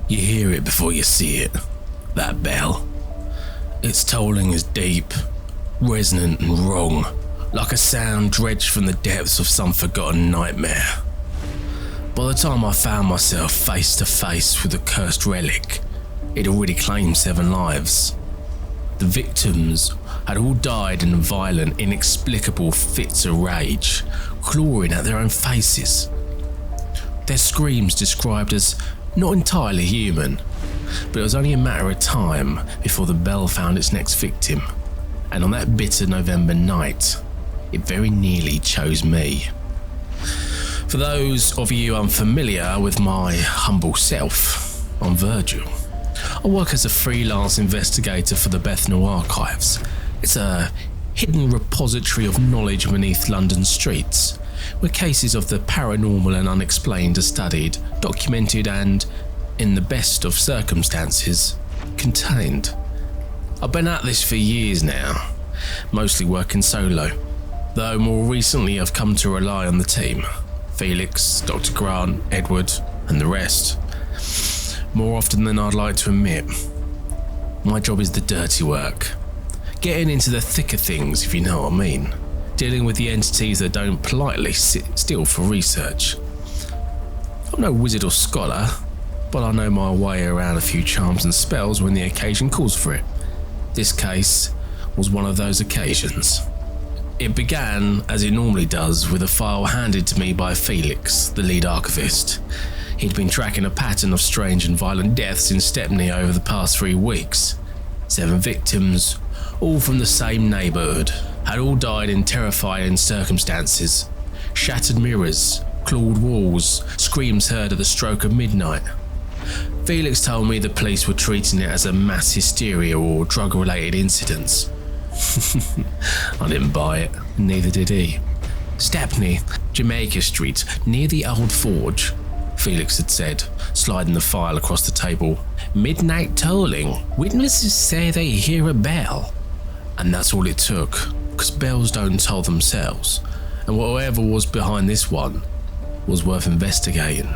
You hear it before you see it, that bell. Its tolling is deep, resonant and wrong, like a sound dredged from the depths of some forgotten nightmare. By the time I found myself face to face with the cursed relic, it already claimed 7 lives. The victims had all died in violent, inexplicable fits of rage, clawing at their own faces. Their screams described as not entirely human, but it was only a matter of time before the bell found its next victim, and on that bitter November night, it very nearly chose me. For those of you unfamiliar with my humble self, I'm Virgil. I work as a freelance investigator for the Bethnal Archives. It's a hidden repository of knowledge beneath London streets, where cases of the paranormal and unexplained are studied, documented and, in the best of circumstances, contained. I've been at this for years now, mostly working solo, though more recently I've come to rely on the team. Felix, Dr. Grant, Edward, and the rest. More often than I'd like to admit. My job is the dirty work. Getting into the thick of things, if you know what I mean. Dealing with the entities that don't politely sit still for research. I'm no wizard or scholar, but I know my way around a few charms and spells when the occasion calls for it. This case was one of those occasions. It began, as it normally does, with a file handed to me by Felix, the lead archivist. He'd been tracking a pattern of strange and violent deaths in Stepney over the past 3 weeks. 7 victims, all from the same neighbourhood, had all died in terrifying circumstances. Shattered mirrors, clawed walls, screams heard at the stroke of midnight. Felix told me the police were treating it as a mass hysteria or drug-related incidents. I didn't buy it, neither did he. Stepney, Jamaica Street, near the old forge, Felix had said, sliding the file across the table. Midnight tolling. Witnesses say they hear a bell. And that's all it took, because bells don't toll themselves, and whatever was behind this one was worth investigating.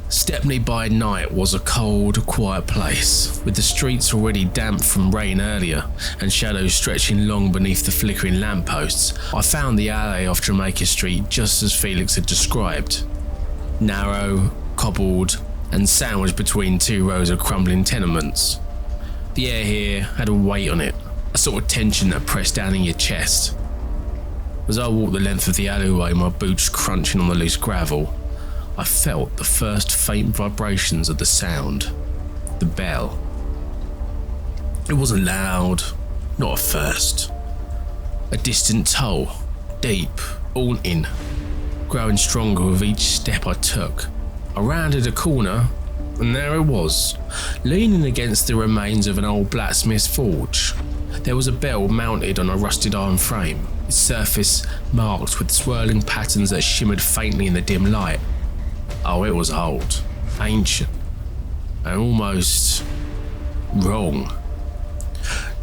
Stepney by night was a cold, quiet place, with the streets already damp from rain earlier and shadows stretching long beneath the flickering lampposts. I found the alley off Jamaica Street just as Felix had described. Narrow, cobbled, and sandwiched between 2 rows of crumbling tenements. The air here had a weight on it, a sort of tension that pressed down in your chest. As I walked the length of the alleyway, my boots crunching on the loose gravel, I felt the first faint vibrations of the sound. The bell. It wasn't loud, not at first. A distant toll, deep, haunting, growing stronger with each step I took. I rounded a corner, and there it was, leaning against the remains of an old blacksmith's forge. There was a bell mounted on a rusted iron frame, its surface marked with swirling patterns that shimmered faintly in the dim light. Oh, it was old, ancient, and almost wrong.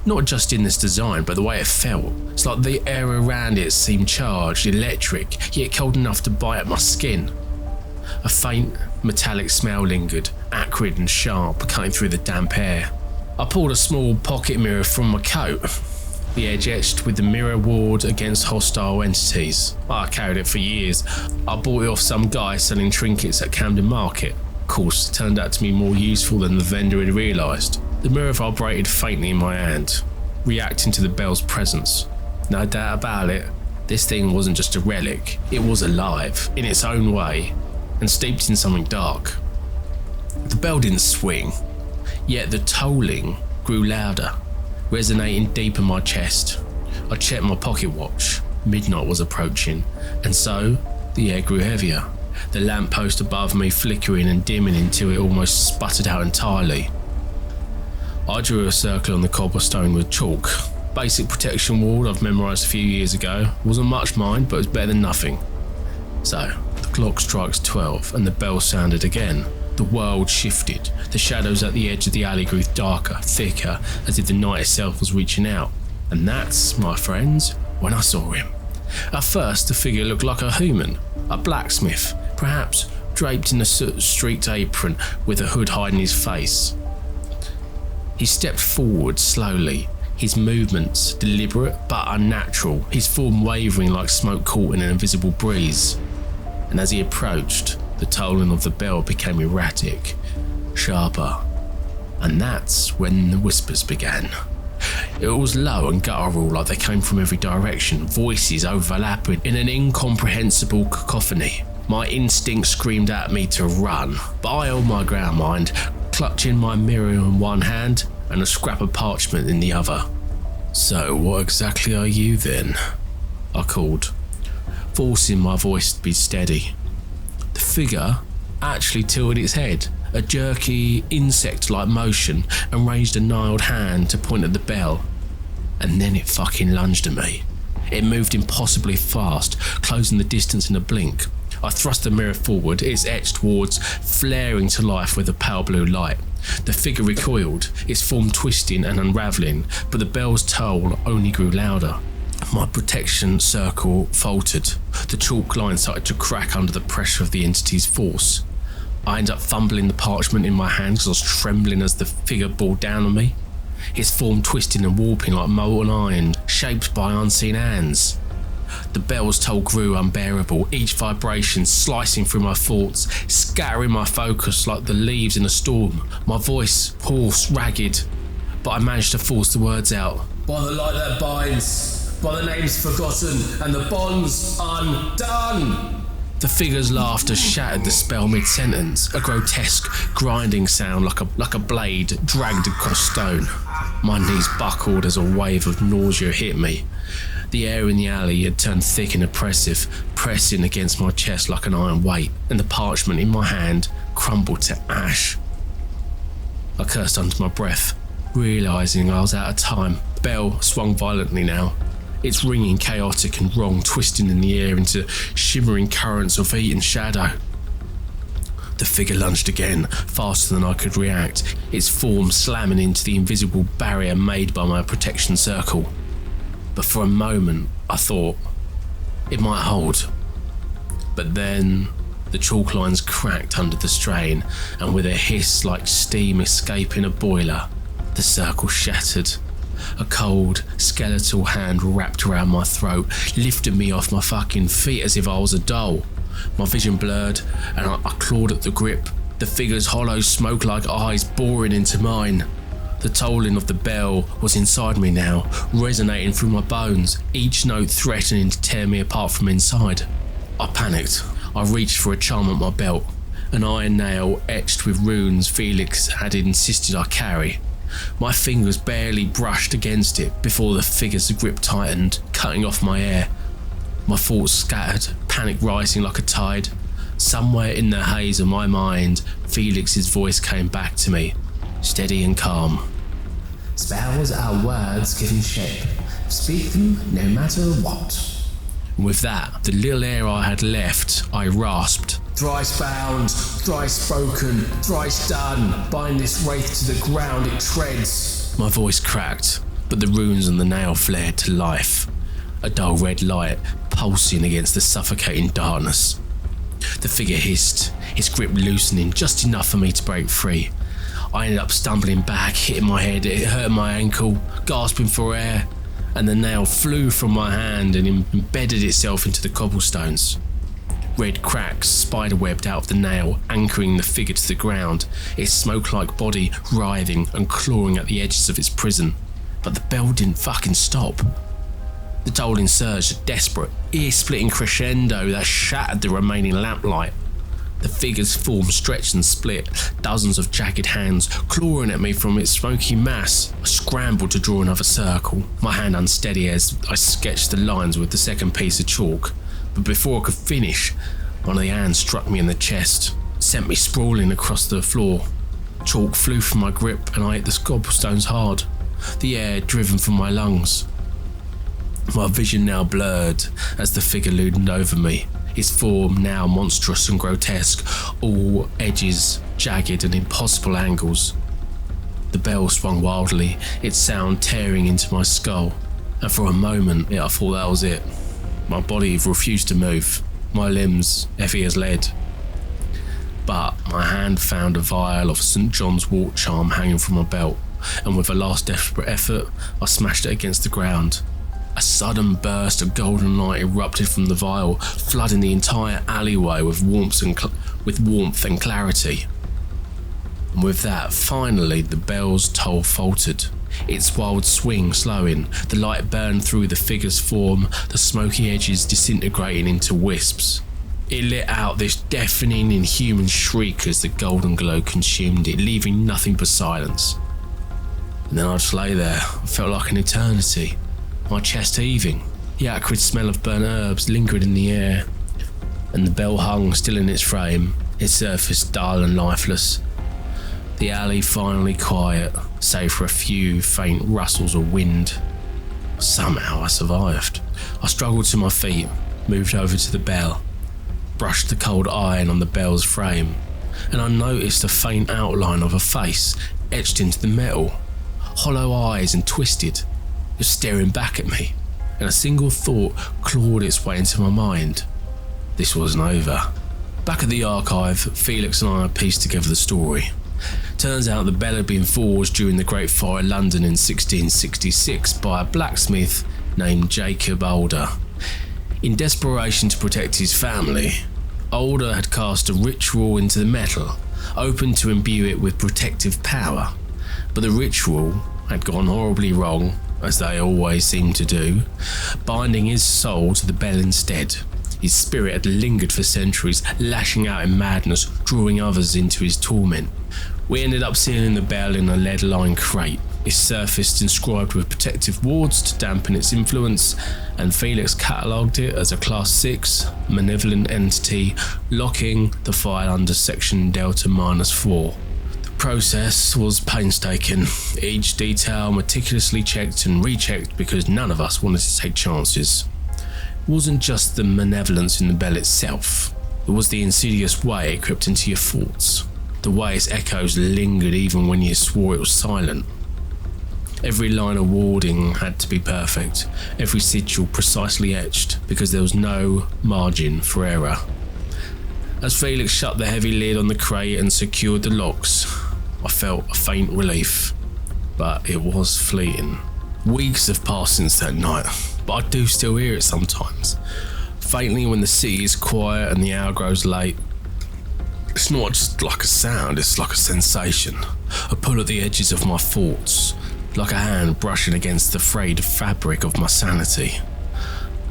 Not just in this design, but the way it felt. It's like the air around it seemed charged, electric, yet cold enough to bite at my skin. A faint, metallic smell lingered, acrid and sharp, cutting through the damp air. I pulled a small pocket mirror from my coat, the edge etched with the mirror ward against hostile entities. I carried it for years. I bought it off some guy selling trinkets at Camden Market. Of course, it turned out to be more useful than the vendor had realised. The mirror vibrated faintly in my hand, reacting to the bell's presence. No doubt about it, this thing wasn't just a relic, it was alive, in its own way, and steeped in something dark. The bell didn't swing, yet the tolling grew louder, resonating deep in my chest. I checked my pocket watch. Midnight was approaching, and so the air grew heavier, the lamppost above me flickering and dimming until it almost sputtered out entirely. I drew a circle on the cobblestone with chalk. Basic protection ward I've memorised a few years ago. Wasn't much mind, but it was better than nothing. So, the clock strikes 12 and the bell sounded again. The world shifted. The shadows at the edge of the alley grew darker, thicker, as if the night itself was reaching out. And that's, my friends, when I saw him. At first, the figure looked like a human, a blacksmith, perhaps draped in a soot-streaked apron with a hood hiding his face. He stepped forward slowly, his movements deliberate but unnatural, his form wavering like smoke caught in an invisible breeze. And as he approached, the tolling of the bell became erratic, sharper, and that's when the whispers began. It was low and guttural, like they came from every direction, voices overlapping in an incomprehensible cacophony. My instinct screamed at me to run, but I held my ground, mind, clutching my mirror in one hand and a scrap of parchment in the other. "So what exactly are you then?" I called, forcing my voice to be steady. The figure actually tilted its head, a jerky, insect-like motion, and raised a gnarled hand to point at the bell. And then it fucking lunged at me. It moved impossibly fast, closing the distance in a blink. I thrust the mirror forward, its edge towards, flaring to life with a pale blue light. The figure recoiled, its form twisting and unravelling, but the bell's toll only grew louder. My protection circle faltered. The chalk line started to crack under the pressure of the entity's force. I ended up fumbling the parchment in my hand because I was trembling as the figure bore down on me, its form twisting and warping like molten iron, shaped by unseen hands. The bell's toll grew unbearable, each vibration slicing through my thoughts, scattering my focus like the leaves in a storm. My voice, hoarse, ragged, but I managed to force the words out. "By the light that binds, by the names forgotten, and the bonds undone." The figure's laughter shattered the spell mid-sentence, a grotesque, grinding sound like a blade dragged across stone. My knees buckled as a wave of nausea hit me. The air in the alley had turned thick and oppressive, pressing against my chest like an iron weight, and the parchment in my hand crumbled to ash. I cursed under my breath, realising I was out of time. The bell swung violently now, its ringing chaotic and wrong, twisting in the air into shimmering currents of heat and shadow. The figure lunged again, faster than I could react, its form slamming into the invisible barrier made by my protection circle. But for a moment, I thought it might hold. But then the chalk lines cracked under the strain, and with a hiss like steam escaping a boiler, the circle shattered. A cold, skeletal hand wrapped around my throat, lifted me off my fucking feet as if I was a doll. My vision blurred, and I clawed at the grip, the figure's hollow smoke-like eyes boring into mine. The tolling of the bell was inside me now, resonating through my bones, each note threatening to tear me apart from inside. I panicked. I reached for a charm at my belt, an iron nail etched with runes Felix had insisted I carry. My fingers barely brushed against it before the figure's grip tightened, cutting off my air. My thoughts scattered, panic rising like a tide. Somewhere in the haze of my mind, Felix's voice came back to me, steady and calm. "Spells are words given shape. Speak them no matter what." With that, the little air I had left, I rasped. "Thrice bound, thrice spoken, thrice done. Bind this wraith to the ground it treads." My voice cracked, but the runes on the nail flared to life, a dull red light pulsing against the suffocating darkness. The figure hissed, its grip loosening just enough for me to break free. I ended up stumbling back, hitting my head, it hurt my ankle, gasping for air, and the nail flew from my hand and embedded itself into the cobblestones. Red cracks spiderwebbed out of the nail, anchoring the figure to the ground, its smoke-like body writhing and clawing at the edges of its prison. But the bell didn't fucking stop. The tolling surged, a desperate, ear-splitting crescendo that shattered the remaining lamplight. The figure's form stretched and split, dozens of jagged hands clawing at me from its smoky mass. I scrambled to draw another circle, my hand unsteady as I sketched the lines with the second piece of chalk. But before I could finish, one of the hands struck me in the chest, sent me sprawling across the floor. Chalk flew from my grip and I hit the cobblestones hard, the air driven from my lungs. My vision now blurred as the figure loomed over me, its form now monstrous and grotesque, all edges jagged and impossible angles. The bell swung wildly, its sound tearing into my skull, and for a moment I thought that was it. My body refused to move, my limbs heavy as lead. but my hand found a vial of St. John's wort charm hanging from my belt, and with a last desperate effort, I smashed it against the ground. A sudden burst of golden light erupted from the vial, flooding the entire alleyway with warmth and clarity. And with that, finally, the bell's toll faltered. Its wild swing slowing, the light burned through the figure's form, the smoky edges disintegrating into wisps. It let out this deafening, inhuman shriek as the golden glow consumed it, leaving nothing but silence. And then I just lay there. I felt like an eternity, my chest heaving. The acrid smell of burnt herbs lingered in the air, and the bell hung still in its frame, its surface dull and lifeless. The alley finally quiet, save for a few faint rustles of wind. Somehow I survived. I struggled to my feet, moved over to the bell, brushed the cold iron on the bell's frame, and I noticed a faint outline of a face etched into the metal. Hollow eyes and twisted, just staring back at me, and a single thought clawed its way into my mind. This wasn't over. Back at the archive, Felix and I pieced together the story. Turns out the bell had been forged during the Great Fire of London in 1666 by a blacksmith named Jacob Alder. In desperation to protect his family, Alder had cast a ritual into the metal, open to imbue it with protective power. But the ritual had gone horribly wrong, as they always seem to do, binding his soul to the bell instead. His spirit had lingered for centuries, lashing out in madness, drawing others into his torment. We ended up sealing the bell in a lead-lined crate, its surface inscribed with protective wards to dampen its influence, and Felix catalogued it as a Class 6 malevolent entity, locking the file under Section Delta-4. The process was painstaking, each detail meticulously checked and rechecked because none of us wanted to take chances. It wasn't just the malevolence in the bell itself, it was the insidious way it crept into your thoughts, the way its echoes lingered even when you swore it was silent. Every line of warding had to be perfect, every sigil precisely etched, because there was no margin for error. As Felix shut the heavy lid on the crate and secured the locks, I felt a faint relief, but it was fleeting. Weeks have passed since that night, but I do still hear it sometimes, faintly when the city is quiet and the hour grows late. It's not just like a sound, it's like a sensation, a pull at the edges of my thoughts, like a hand brushing against the frayed fabric of my sanity.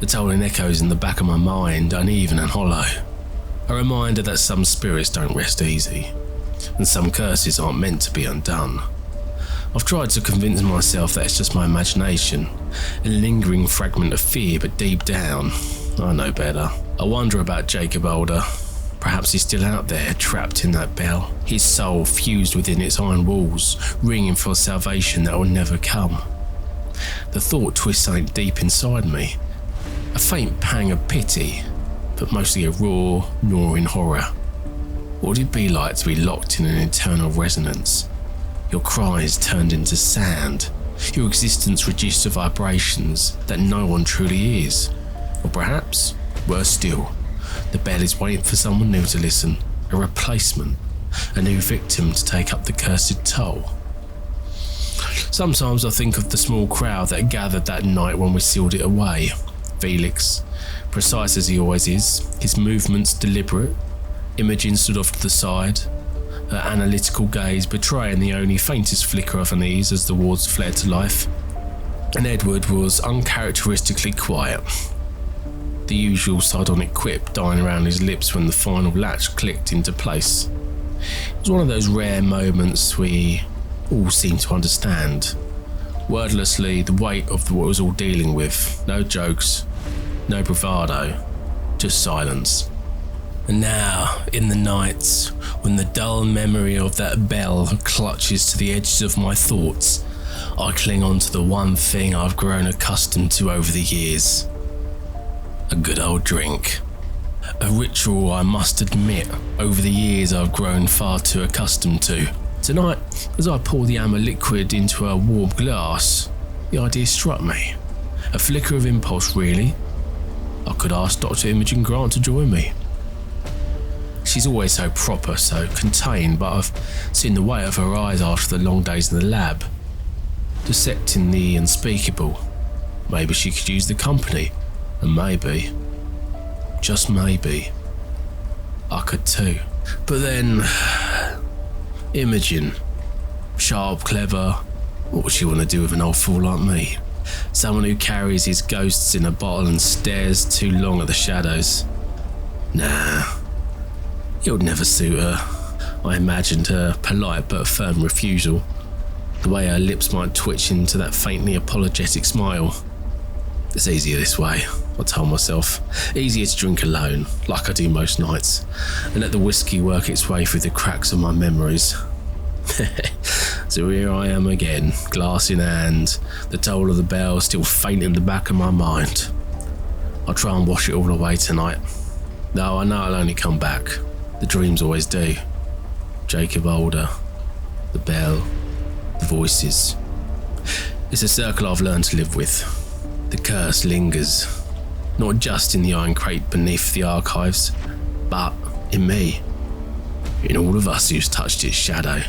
The tolling echoes in the back of my mind, uneven and hollow, a reminder that some spirits don't rest easy, and some curses aren't meant to be undone. I've tried to convince myself that it's just my imagination, a lingering fragment of fear, but deep down, I know better. I wonder about Jacob Alder. Perhaps he's still out there, trapped in that bell, his soul fused within its iron walls, ringing for salvation that will never come. The thought twists something deep inside me, a faint pang of pity, but mostly a raw, gnawing horror. What would it be like to be locked in an eternal resonance? Your cries turned into sand, your existence reduced to vibrations that no one truly is. Or perhaps, worse still, the bell is waiting for someone new to listen, a replacement, a new victim to take up the cursed toll. Sometimes I think of the small crowd that gathered that night when we sealed it away. Felix, precise as he always is, his movements deliberate, Imogen stood off to the side, her analytical gaze betraying the only faintest flicker of unease as the wards flared to life, and Edward was uncharacteristically quiet, the usual sardonic quip dying around his lips when the final latch clicked into place. It was one of those rare moments we all seemed to understand, wordlessly, the weight of what it was all dealing with. No jokes, no bravado, just silence. And now, in the nights, when the dull memory of that bell clutches to the edges of my thoughts, I cling on to the one thing I've grown accustomed to over the years. A good old drink. A ritual I must admit, over the years I've grown far too accustomed to. Tonight, as I pour the amber liquid into a warm glass, the idea struck me. A flicker of impulse, really. I could ask Dr. Imogen Grant to join me. She's always so proper, so contained, but I've seen the weight of her eyes after the long days in the lab. Dissecting the unspeakable. Maybe she could use the company, and maybe, just maybe, I could too. But then, Imogen, sharp, clever, what would she want to do with an old fool like me? Someone who carries his ghosts in a bottle and stares too long at the shadows. Nah, it would never suit her. I imagined her polite but firm refusal. The way her lips might twitch into that faintly apologetic smile. It's easier this way, I told myself. Easier to drink alone, like I do most nights, and let the whiskey work its way through the cracks of my memories. So here I am again, glass in hand, the toll of the bell still faint in the back of my mind. I'll try and wash it all away tonight. Though I know I'll only come back. The dreams always do. Jacob older, the bell, the voices. It's a circle I've learned to live with. The curse lingers, not just in the iron crate beneath the archives, but in me, in all of us who's touched its shadow.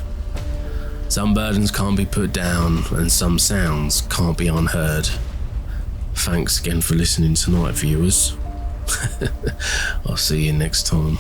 Some burdens can't be put down, and some sounds can't be unheard. Thanks again for listening tonight, viewers. I'll see you next time.